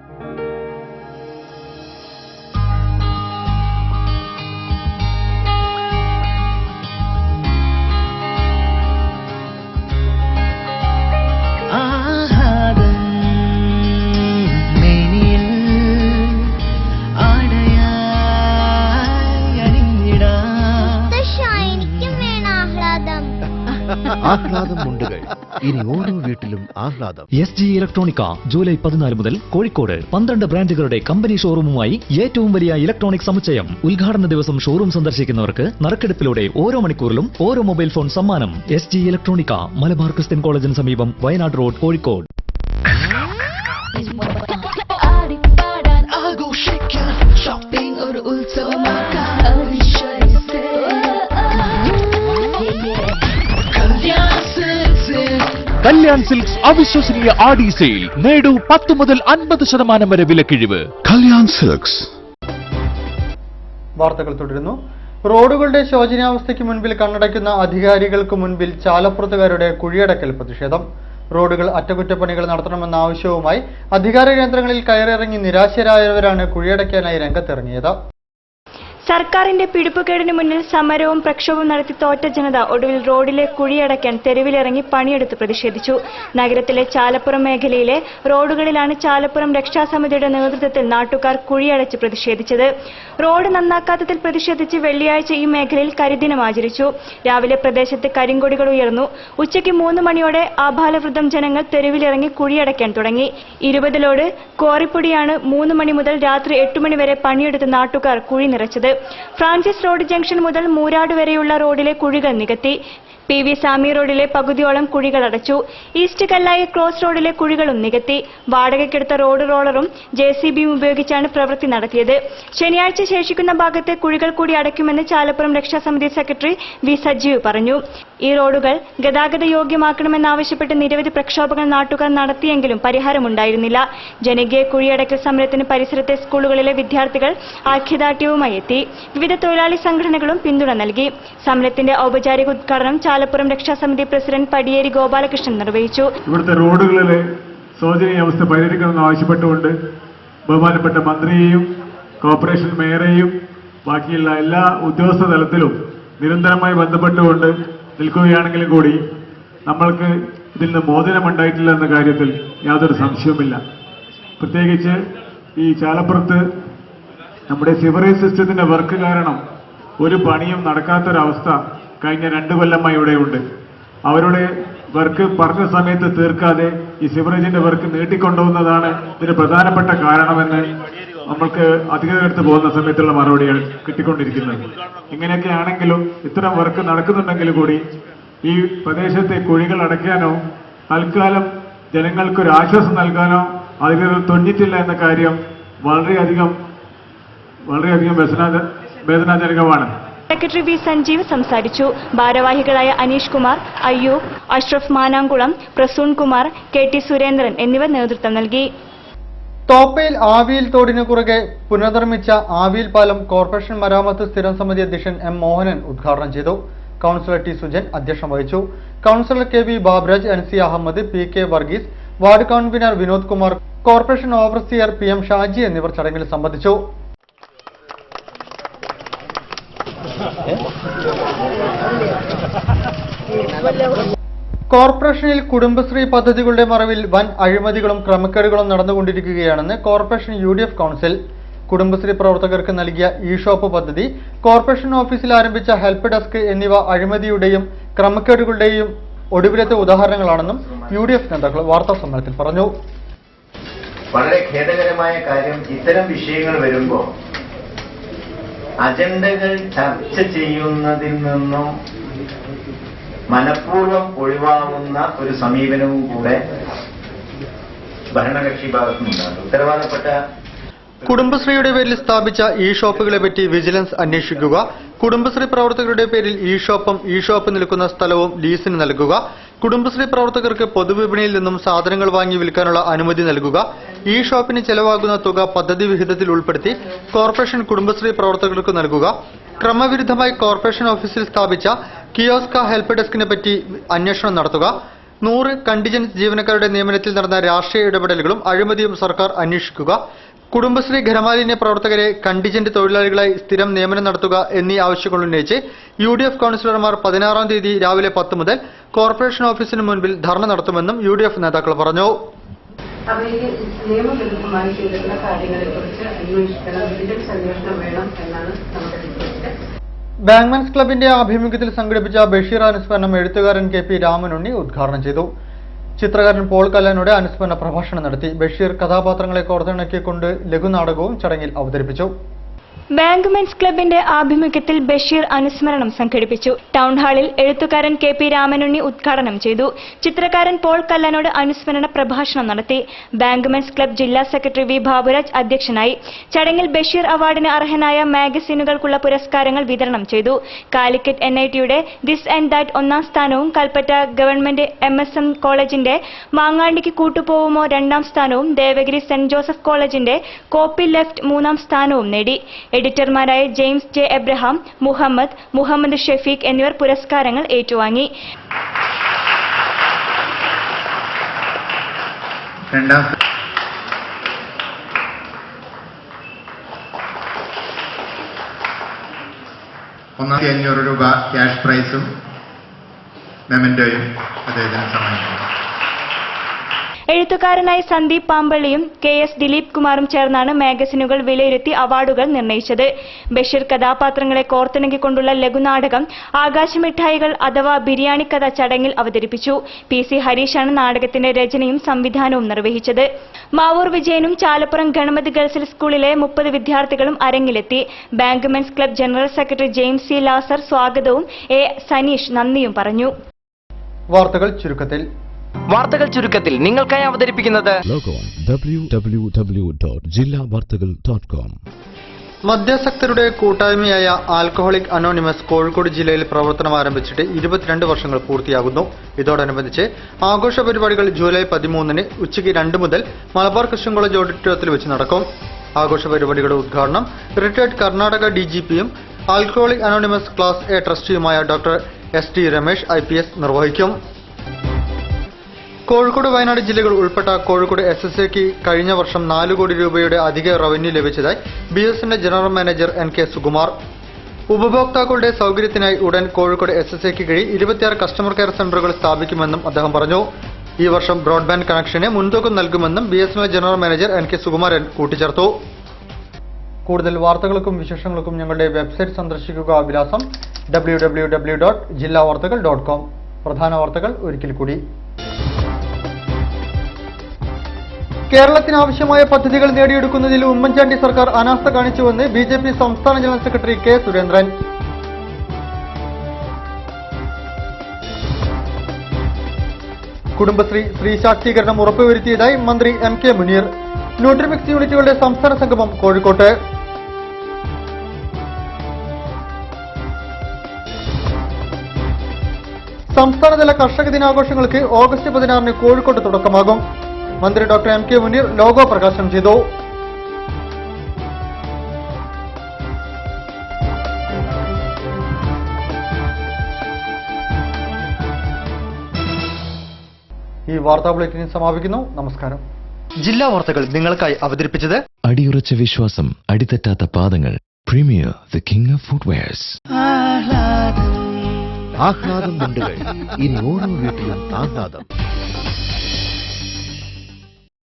ആഹ്ലാദം മുണ്ടുകൾ, ഇനി ഓരോ വീട്ടിലും ആഹ്ലാദം. SG ഇലക്ട്രോണിക്ക ജൂലൈ 14 മുതൽ കോഴിക്കോട് 12 ബ്രാൻഡുകളുടെ കമ്പനി ഷോറൂമുമായി ഏറ്റവും വലിയ ഇലക്ട്രോണിക് സമുച്ചയം. ഉദ്ഘാടന ദിവസം ഷോറൂം സന്ദർശിക്കുന്നവർക്ക് നറുക്കെടുപ്പിലൂടെ ഓരോ മണിക്കൂറിലും ഓരോ മൊബൈൽ ഫോൺ സമ്മാനം. SG ഇലക്ട്രോണിക്ക, മലബാർ ക്രിസ്ത്യൻ കോളേജിന് സമീപം, വയനാട് റോഡ്, കോഴിക്കോട്. കല്യാൺ സിൽക്സ് അവിശ്വസനീയ ആടി സെയിൽ. നേടൂ 10 മുതൽ 50% വരെ വിലക്കിഴിവ്. കല്യാൺ സിൽക്സ്. വാർത്തകൾ തുടരുന്നു. റോഡുകളുടെ ശോചനീയാവസ്ഥയ്ക്ക് മുൻപിൽ കണ്ണടയ്ക്കുന്ന അധികാരികൾക്ക് മുൻപിൽ ചാലപ്പുറത്തുകാരുടെ കുഴിയടക്കൽ പ്രതിഷേധം. റോഡുകൾ അറ്റകുറ്റപ്പണികൾ നടത്തണമെന്ന ആവശ്യവുമായി അധികാര കേന്ദ്രങ്ങളിൽ കയറിയിറങ്ങി നിരാശരായവരാണ് കുഴിയടയ്ക്കാനായി രംഗത്തിറങ്ങിയത്. സർക്കാരിന്റെ പിടിപ്പുകേടിന് മുന്നിൽ സമരവും പ്രക്ഷോഭവും നടത്തി തോറ്റ ജനത ഒടുവിൽ റോഡിലെ കുഴിയടയ്ക്കാൻ തെരുവിലിറങ്ങി പണിയെടുത്ത് പ്രതിഷേധിച്ചു. നഗരത്തിലെ ചാലപ്പുറം മേഖലയിലെ റോഡുകളിലാണ് ചാലപ്പുറം രക്ഷാസമിതിയുടെ നേതൃത്വത്തിൽ നാട്ടുകാർ കുഴിയടച്ച് പ്രതിഷേധിച്ചത്. റോഡ് നന്നാക്കാത്തതിൽ പ്രതിഷേധിച്ച് വെള്ളിയാഴ്ച ഈ മേഖലയിൽ കരിദിനം ആചരിച്ചു. രാവിലെ പ്രദേശത്ത് കരിങ്കൊടികൾ ഉയർന്നു. ഉച്ചയ്ക്ക് 3 മണിയോടെ ആഭാലവൃദ്ധം ജനങ്ങൾ തെരുവിലിറങ്ങി കുഴിയടയ്ക്കാൻ തുടങ്ങി. 20 ലോഡ് കോറിപ്പൊടിയാണ് 3 മണി മുതൽ രാത്രി 8 മണി വരെ പണിയെടുത്ത് നാട്ടുകാർ കുഴി നിറച്ചത്. ഫ്രാൻസിസ് റോഡ് ജംഗ്ഷൻ മുതൽ മൂരാട് വരെയുള്ള റോഡിലെ കുഴികൾ നികത്തി. PV സാമി റോഡിലെ പകുതിയോളം കുഴികൾ അടച്ചു. ഈസ്റ്റ് കല്ലായി ക്രോസ് റോഡിലെ കുഴികളും നികത്തി. വാടകയ്ക്കെടുത്ത റോഡ് റോളറും JCBയും ഉപയോഗിച്ചാണ് പ്രവൃത്തി നടത്തിയത്. ശനിയാഴ്ച ശേഷിക്കുന്ന ഭാഗത്തെ കുഴികൾ കൂടി അടയ്ക്കുമെന്ന് ചാലപ്പുറം രക്ഷാസമിതി സെക്രട്ടറി V സജീവ് പറഞ്ഞു. ഈ റോഡുകൾ ഗതാഗത യോഗ്യമാക്കണമെന്നാവശ്യപ്പെട്ട് നിരവധി പ്രക്ഷോഭങ്ങൾ നാട്ടുകാർ നടത്തിയെങ്കിലും പരിഹാരമുണ്ടായിരുന്നില്ല. ജനകീയ കുഴിയടക്കൽ സമരത്തിന് പരിസരത്തെ സ്കൂളുകളിലെ വിദ്യാർത്ഥികൾ ഐക്യദാർഢ്യവുമായി എത്തി. വിവിധ തൊഴിലാളി സംഘടനകളും പിന്തുണ നൽകി. സമരത്തിന്റെ ഔപചാരിക ഉദ്ഘാടനം ചാലപ്പുറം രക്ഷാസമിതി പ്രസിഡന്റ് പടിയേരി ഗോപാലകൃഷ്ണൻ നിർവഹിച്ചു. ഇവിടുത്തെ റോഡുകളിലെ ശോചനീയാവസ്ഥ പരിഹരിക്കണമെന്ന് ആവശ്യപ്പെട്ടുകൊണ്ട് ബഹുമാനപ്പെട്ട മന്ത്രിയെയും കോർപ്പറേഷൻ മേയറെയും ബാക്കിയുള്ള എല്ലാ ഉദ്യോഗസ്ഥ തലത്തിലും നിരന്തരമായി ബന്ധപ്പെട്ടുകൊണ്ട് നിൽക്കുകയാണെങ്കിലും കൂടി നമ്മൾക്ക് ഇതിൽ നിന്ന് മോചനമുണ്ടായിട്ടില്ല എന്ന കാര്യത്തിൽ യാതൊരു സംശയവുമില്ല. പ്രത്യേകിച്ച് ഈ ചാലപ്പുറത്ത് നമ്മുടെ സിവറേജ് സിസ്റ്റത്തിന്റെ വർക്ക് കാരണം ഒരു പണിയും നടക്കാത്തൊരവസ്ഥ കഴിഞ്ഞ 2 കൊല്ലമായി ഇവിടെയുണ്ട്. അവരുടെ വർക്ക് പറഞ്ഞ സമയത്ത് തീർക്കാതെ ഈ സിവറേജിന്റെ വർക്ക് നീട്ടിക്കൊണ്ടുപോകുന്നതാണ് ഇതിന് പ്രധാനപ്പെട്ട കാരണമെന്ന് നമ്മൾക്ക് അധികൃതരെടുത്ത് പോകുന്ന സമയത്തുള്ള മറുപടികൾ കിട്ടിക്കൊണ്ടിരിക്കുന്നത്. ഇങ്ങനെയൊക്കെ ആണെങ്കിലും ഇത്തരം വർക്ക് നടക്കുന്നുണ്ടെങ്കിൽ കൂടി ഈ പ്രദേശത്തെ കുഴികൾ അടയ്ക്കാനോ തൽക്കാലം ജനങ്ങൾക്കൊരു ആശ്വാസം നൽകാനോ അധികൃതർ തുനിഞ്ഞിട്ടില്ല എന്ന കാര്യം വളരെയധികം വേദനാജനകമാണ്. സെക്രട്ടറി V സഞ്ജീവ് സംസാരിച്ചു. ഭാരവാഹികളായ അനീഷ് കുമാർ, അയ്യൂബ്, അഷ്റഫ് മാനാംകുളം, പ്രസൂൺ കുമാർ, KT സുരേന്ദ്രൻ എന്നിവർ നേതൃത്വം നൽകി. തോപ്പയിൽ ആവിയിൽ തോടിനു കുറുകെ പുനർനിർമ്മിച്ച ആവിയിൽ പാലം കോർപ്പറേഷൻ മരാമത്ത് സ്ഥിരം സമിതി അധ്യക്ഷൻ M മോഹനൻ ഉദ്ഘാടനം ചെയ്തു. കൌൺസിലർ T സുജൻ അധ്യക്ഷം വഹിച്ചു. Councillor KV Baburaj, NC Ahmed, PK Varghese, ward convener Vinod Kumar, corporation overseer PM Shaji എന്നിവർ ചടങ്ങിൽ സംബന്ധിച്ചു. കോർപ്പറേഷനിൽ കുടുംബശ്രീ പദ്ധതികളുടെ മറവിൽ വൻ അഴിമതികളും ക്രമക്കേടുകളും നടന്നുകൊണ്ടിരിക്കുകയാണെന്ന് കോർപ്പറേഷൻ UDF കൗൺസിൽ. കുടുംബശ്രീ പ്രവർത്തകർക്ക് നൽകിയ ഇ-ഷോപ്പ് പദ്ധതി, കോർപ്പറേഷൻ ഓഫീസിൽ ആരംഭിച്ച ഹെൽപ്പ് ഡെസ്ക് എന്നിവ അഴിമതിയുടെയും ക്രമക്കേടുകളുടെയും ഒടുവിലത്തെ ഉദാഹരണങ്ങളാണെന്നും UDF നേതാക്കൾ വാർത്താസമ്മേളനത്തിൽ പറഞ്ഞു. വളരെ ഖേദകരമായ കാര്യം, ഇത്തരം വിഷയങ്ങൾ വരുമ്പോൾ അജണ്ടകൾ ചർച്ച ചെയ്യുന്നതിൽ നിന്നും മനഃപൂർവ്വം ഒഴിവാകുന്ന ഒരു സമീപനവും കൂടെ ഭരണകക്ഷി ഭാഗത്തുനിന്നുണ്ടാകും. ഉത്തരവാദപ്പെട്ട കുടുംബശ്രീയുടെ പേരിൽ സ്ഥാപിച്ച ഇ ഷോപ്പുകളെ പറ്റി വിജിലൻസ് അന്വേഷിക്കുക. കുടുംബശ്രീ പ്രവർത്തകരുടെ പേരിൽ ഇ ഷോപ്പ് നിൽക്കുന്ന സ്ഥലവും ലീസിന് നൽകുക. കുടുംബശ്രീ പ്രവർത്തകർക്ക് പൊതുവിപണിയിൽ നിന്നും സാധനങ്ങൾ വാങ്ങി വിൽക്കാനുള്ള അനുമതി നൽകുക. ഇ ഷോപ്പിന് ചെലവാകുന്ന തുക പദ്ധതി വിഹിതത്തിൽ ഉൾപ്പെടുത്തി കോർപ്പറേഷൻ കുടുംബശ്രീ പ്രവർത്തകർക്ക് നൽകുക. ക്രമവിരുദ്ധമായി കോർപ്പറേഷൻ ഓഫീസിൽ സ്ഥാപിച്ച കിയോസ്ക ഹെൽപ്പ് ഡെസ്കിനെ പറ്റി അന്വേഷണം നടത്തുക. 100 കണ്ടിജൻസ് ജീവനക്കാരുടെ നിയമനത്തിൽ നടന്ന രാഷ്ട്രീയ ഇടപെടലുകളും അഴിമതിയും സർക്കാർ അന്വേഷിക്കുക. കുടുംബശ്രീ ഖരമാലിന്യ പ്രവർത്തകരെ കണ്ടിജന്റ് തൊഴിലാളികളായി സ്ഥിരം നിയമനം നടത്തുക എന്നീ ആവശ്യങ്ങൾ ഉന്നയിച്ച് UDF കൌൺസിലർമാർ 16-ാം തീയതി രാവിലെ 10 മുതൽ കോർപ്പറേഷൻ ഓഫീസിന് മുൻപിൽ ധർണ നടത്തുമെന്നും UDF നേതാക്കൾ പറഞ്ഞു. അവയിൽ നിയമവിരുദ്ധമായി ചെയ്തിട്ടുള്ള കാര്യങ്ങളെക്കുറിച്ച് അന്വേഷിക്കണം, വിജിലൻസ് അന്വേഷണം വേണം എന്നാണ് നമ്മുടെ റിക്വസ്റ്റ്. ബാങ്ക്മാൻസ് ക്ലബിന്റെ ആഭിമുഖ്യത്തിൽ സംഘടിപ്പിച്ച ബഷീർ അനുസ്മരണം എഴുത്തുകാരൻ KP രാമനുണ്ണി ഉദ്ഘാടനം ചെയ്തു. ചിത്രകാരൻ പോൾ കല്ലാനോട് അനുസ്മരണ പ്രഭാഷണം നടത്തി. ബഷീർ കഥാപാത്രങ്ങളെ കോർത്തിണക്കിക്കൊണ്ട് ലഘുനാടകവും ചടങ്ങിൽ അവതരിപ്പിച്ചു. ബാങ്ക്മെൻസ് ക്ലബിന്റെ ആഭിമുഖ്യത്തിൽ ബഷീർ അനുസ്മരണം സംഘടിപ്പിച്ചു. ടൗൺ ഹാളിൽ എഴുത്തുകാരൻ KP രാമനുണ്ണി ഉദ്ഘാടനം ചെയ്തു. ചിത്രകാരൻ പോൾ കല്ലാനോട് അനുസ്മരണ പ്രഭാഷണം നടത്തി. ബാങ്ക്മെൻസ് ക്ലബ് ജില്ലാ സെക്രട്ടറി V ബാബുരാജ് അധ്യക്ഷനായി. ചടങ്ങിൽ ബഷീർ അവാർഡിന് അർഹനായ മാഗസിനുകൾക്കുള്ള പുരസ്കാരങ്ങൾ വിതരണം ചെയ്തു. കാലിക്കറ്റ് NITയുടെ ദിസ് ആൻഡ് ദാറ്റ് 1ാം സ്ഥാനവും കൽപ്പറ്റ ഗവൺമെന്റ് MSM കോളേജിന്റെ മാങ്ങാണ്ടിക്ക് കൂട്ടുപോവുമോ 2ാം സ്ഥാനവും ദേവഗിരി സെന്റ് ജോസഫ് കോളേജിന്റെ കോപ്പി ലെഫ്റ്റ് 3ാം സ്ഥാനവും നേടി. എഡിറ്റർമാരായ James J Abraham, Muhammad Shefeeq എന്നിവർ പുരസ്കാരങ്ങൾ ഏറ്റുവാങ്ങി. ₹1,500 ക്യാഷ് പ്രൈസും മെമന്റോയും അദ്ദേഹത്തിന് സമ്മാനിക്കുന്നു. എഴുത്തുകാരനായി സന്ദീപ് പാമ്പള്ളിയും KS ദിലീപ് കുമാറും ചേർന്നാണ് മാഗസിനുകൾ വിലയിരുത്തി അവാർഡുകൾ നിർണയിച്ചത്. ബഷീർ കഥാപാത്രങ്ങളെ കോർത്തിണക്കിക്കൊണ്ടുള്ള ലഘുനാടകം ആകാശമിഠായികൾ അഥവാ ബിരിയാണി കഥ ചടങ്ങിൽ അവതരിപ്പിച്ചു. PC ഹരീഷാണ് നാടകത്തിന്റെ രചനയും സംവിധാനവും നിർവഹിച്ചത്. മാവൂർ വിജയനും ചാലപ്പുറം ഗണപതി ഗേൾസ് സ്കൂളിലെ 30 വിദ്യാർത്ഥികളും അരങ്ങിലെത്തി. Bankmen's club general secretary James C Lazar സ്വാഗതവും A സനീഷ് നന്ദിയും പറഞ്ഞു. വാർത്തകൾ ചുരുക്കത്തിൽ നിങ്ങൾക്കായി അവതരിപ്പിക്കുന്നത് www.jillavartagal.com. മദ്യാസക്തരുടെ കൂട്ടായ്മയായ ആൽക്കഹോളിക് അനോണിമസ് കോഴിക്കോട് ജില്ലയിൽ പ്രവർത്തനം ആരംഭിച്ചിട്ട് 22 വർഷങ്ങൾ പൂർത്തിയാകുന്നു. ഇതോടനുബന്ധിച്ച് ആഘോഷ പരിപാടികൾ ജൂലൈ 13-ന് ഉച്ചയ്ക്ക് 2 മുതൽ മലബാർ ക്രിസ്ത്യൻ കോളേജ് ഓഡിറ്റോറിയത്തിൽ വെച്ച് നടക്കും. ആഘോഷ പരിപാടികളുടെ ഉദ്ഘാടനം റിട്ടയർഡ് കർണാടക DGPയും ആൽക്കഹോളിക് അനോണിമസ് ക്ലാസ് A ട്രസ്റ്റിയുമായ ഡോക്ടർ ST രമേശ് IPS നിർവഹിക്കും. കോഴിക്കോട് വയനാട് ജില്ലകൾ ഉൾപ്പെട്ട കോഴിക്കോട് SSAക്ക് കഴിഞ്ഞ വർഷം 4 കോടി രൂപയുടെ അധിക റവന്യൂ ലഭിച്ചതായി BSNL general manager NK Sukumar. ഉപഭോക്താക്കളുടെ സൗകര്യത്തിനായി ഉടൻ കോഴിക്കോട് SSAക്ക് കീഴിൽ 26 കസ്റ്റമർ കെയർ സെന്ററുകൾ സ്ഥാപിക്കുമെന്നും അദ്ദേഹം പറഞ്ഞു. ഈ വർഷം ബ്രോഡ്ബാൻഡ് കണക്ഷന് മുൻതൂക്കം നൽകുമെന്നും BSNL general manager NK Sukumaran കൂട്ടിച്ചേർത്തു. കൂടുതൽ വാർത്തകൾക്കും വിശേഷങ്ങൾക്കും ഞങ്ങളുടെ വെബ്സൈറ്റ് സന്ദർശിക്കുക. വിലാസം www.jillavartagal.com. പ്രധാന വാർത്തകൾ ഒരിക്കൽ കൂടി. കേരളത്തിനാവശ്യമായ പദ്ധതികൾ നേടിയെടുക്കുന്നതിൽ ഉമ്മൻചാണ്ടി സർക്കാർ അനാസ്ഥ കാണിച്ചുവെന്ന് BJP സംസ്ഥാന general secretary K Surendran. Kudumbashree സ്ത്രീ ശാക്തീകരണം ഉറപ്പുവരുത്തിയതായി മന്ത്രി MK മുനീർ. ന്യൂട്രിമിക്സ് യൂണിറ്റുകളുടെ സംസ്ഥാന സംഗമം കോഴിക്കോട്ട്. സംസ്ഥാനതല കർഷക ദിനാഘോഷങ്ങൾക്ക് ഓഗസ്റ്റ് 16-ന് കോഴിക്കോട്ട് തുടക്കമാകും. മന്ത്രി ഡോക്ടർ MK മുനീർ ലോഗോ പ്രകാശനം ചെയ്തു. ഈ വാർത്താ ബുള്ളറ്റിൻ സമാപിക്കുന്നു. നമസ്കാരം. ജില്ലാ വാർത്തകൾ നിങ്ങൾക്കായി അവതരിപ്പിച്ചത് അടിയുറച്ച വിശ്വാസം, അടിതെറ്റാത്ത പാദങ്ങൾ. Premier the king of footwears. ആഹ്ലാദം മുണ്ടുകൾ, ഇനി ഓരോ വീട്ടിലും ആഹ്ലാദം.